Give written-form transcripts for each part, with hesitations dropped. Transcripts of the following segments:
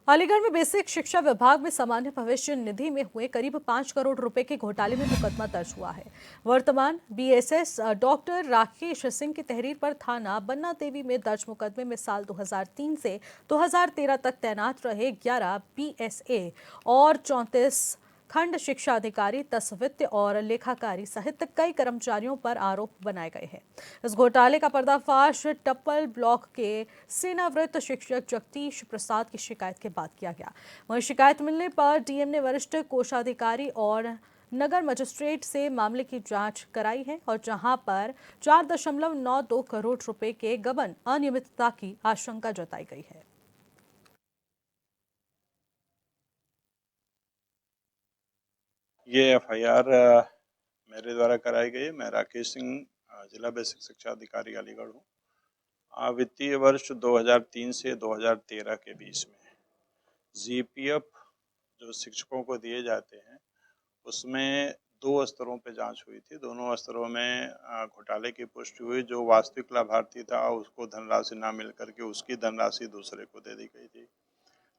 अलीगढ़ में बेसिक शिक्षा विभाग में सामान्य भविष्य निधि में हुए करीब 5 करोड़ रुपए के घोटाले में मुकदमा दर्ज हुआ है। वर्तमान बीएसएस डॉक्टर राकेश सिंह की तहरीर पर थाना बन्ना देवी में दर्ज मुकदमे में साल 2003 से 2013 तक तैनात रहे 11 बीएसए और 34 खंड शिक्षा अधिकारी, तस्वित्य और लेखाकारी सहित कई कर्मचारियों पर आरोप बनाए गए हैं। इस घोटाले का पर्दाफाश टप्पल ब्लॉक के सेनावृत्त शिक्षक जगदीश प्रसाद की शिकायत के बाद किया गया। वहीं शिकायत मिलने पर डीएम ने वरिष्ठ कोषाधिकारी और नगर मजिस्ट्रेट से मामले की जांच कराई है और जहां पर 4.92 करोड़ रुपए के गबन अनियमितता की आशंका जताई गई है। ये एफआईआर मेरे द्वारा कराई गई है। मैं राकेश सिंह, जिला बेसिक शिक्षा अधिकारी अलीगढ़ हूँ। वित्तीय वर्ष 2003 से 2013 के बीच में जीपीएफ जो शिक्षकों को दिए जाते हैं उसमें 2 स्तरों पे जांच हुई थी। दोनों स्तरों में घोटाले की पुष्टि हुई। जो वास्तविक लाभार्थी था उसको धनराशि ना मिल करके उसकी धनराशि दूसरे को दे दी गई थी।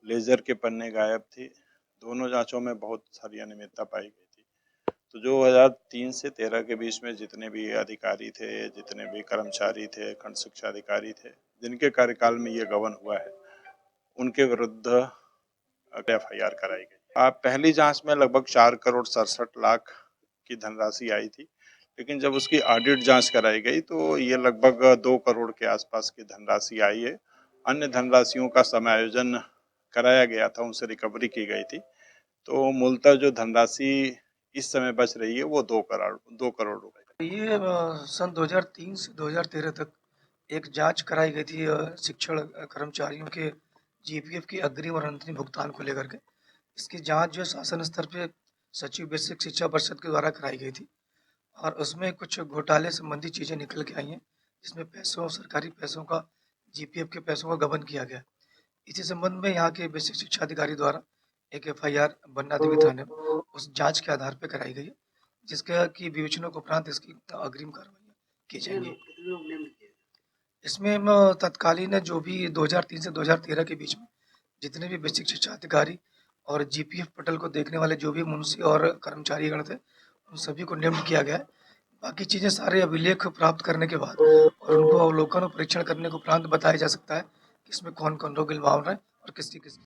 लेजर के पन्ने गायब थी। दोनों जांचों में बहुत सारी अनियमितता पाई गई थी। तो जो 2003 से 13 के बीच में जितने भी अधिकारी थे, जितने भी कर्मचारी थे, खंड शिक्षा अधिकारी थे, जिनके कार्यकाल में ये गबन हुआ है, उनके विरुद्ध एफआईआर कराई गई। पहली जांच में लगभग 4 करोड़ 67 लाख की धनराशि आई थी, लेकिन जब उसकी ऑडिट जांच कराई गई तो ये लगभग 2 करोड़ के आसपास की धनराशि आई है। अन्य धनराशियों का समायोजन कराया गया था, उनसे रिकवरी की गई थी। तो मूलतः जो धनराशि इस समय बच रही है वो 2 करोड़ रुपए। ये सन 2003 से 2013 तक एक जांच कराई गई थी शिक्षण कर्मचारियों के जीपीएफ की अग्रिम और अंतरिम भुगतान को लेकर के। इसकी जांच जो शासन स्तर पे सचिव बेसिक शिक्षा परिषद के द्वारा कराई गई थी और उसमें कुछ घोटाले संबंधी चीज़ें निकल के आई हैं, जिसमें पैसों, सरकारी पैसों का, जीपीएफ के पैसों का गबन किया गया। इसी संबंध में यहाँ के बेसिक शिक्षा अधिकारी द्वारा एक एफआईआर बन्ना देवी थाने में उस जांच के आधार पर कराई गई है, जिसका की विवेचना के उपरांत इसकी अग्रिम कार्रवाई की जाएंगी। इसमें तत्कालीन जो भी 2003 से 2013 के बीच में जितने भी बेसिक शिक्षा अधिकारी और जीपीएफ पटल को देखने वाले जो भी मुंशी और कर्मचारीगण थे, उन सभी को नियुक्त किया गया है। बाकी चीज़ें सारे अभिलेख प्राप्त करने के बाद और उनको अवलोकन और परीक्षण करने के उपरांत बताया जा सकता है कि इसमें कौन कौन लोग इन्वॉल्व हैं और किसकी किसकी